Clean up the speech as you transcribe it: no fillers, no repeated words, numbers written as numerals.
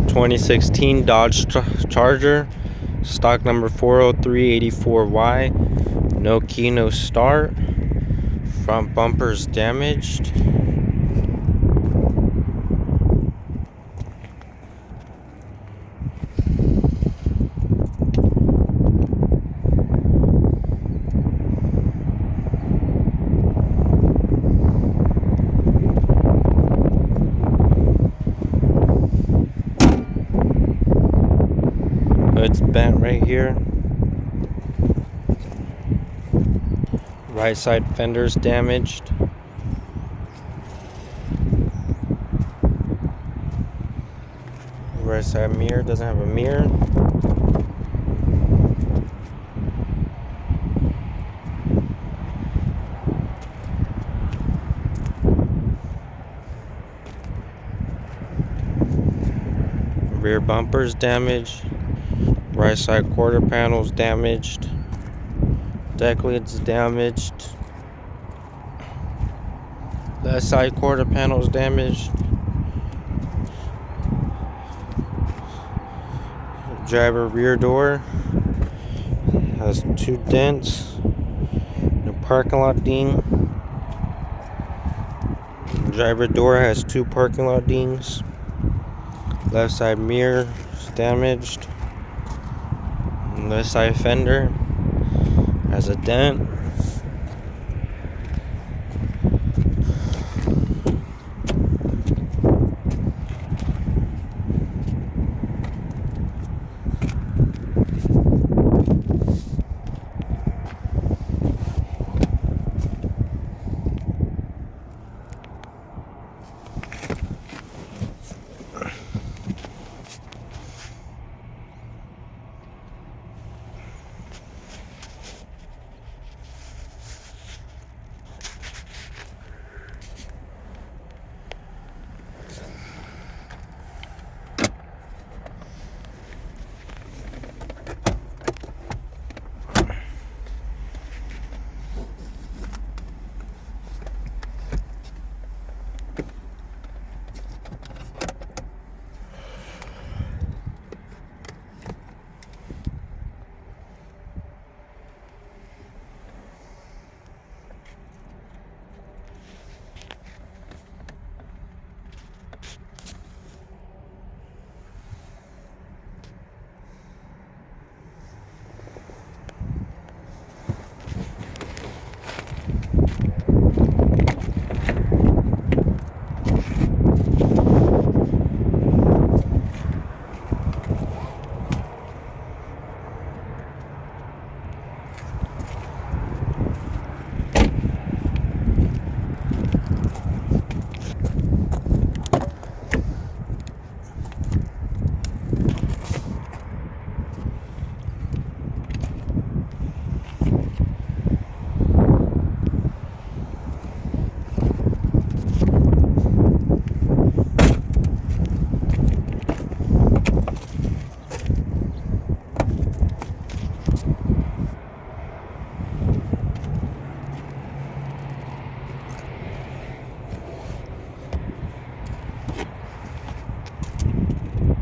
2016 Dodge Charger, stock number 40384Y. No key, no start. Front bumper's damaged. It's bent right here. Right side fender's damaged. Right side mirror doesn't have a mirror. Rear bumper's damaged. Right side quarter panel's damaged. Deck lid's damaged. Left side quarter panel's damaged. Driver rear door has 2 dents. The parking lot ding. Driver door has 2 parking lot dings. Left side mirror is damaged. Left side fender has a dent.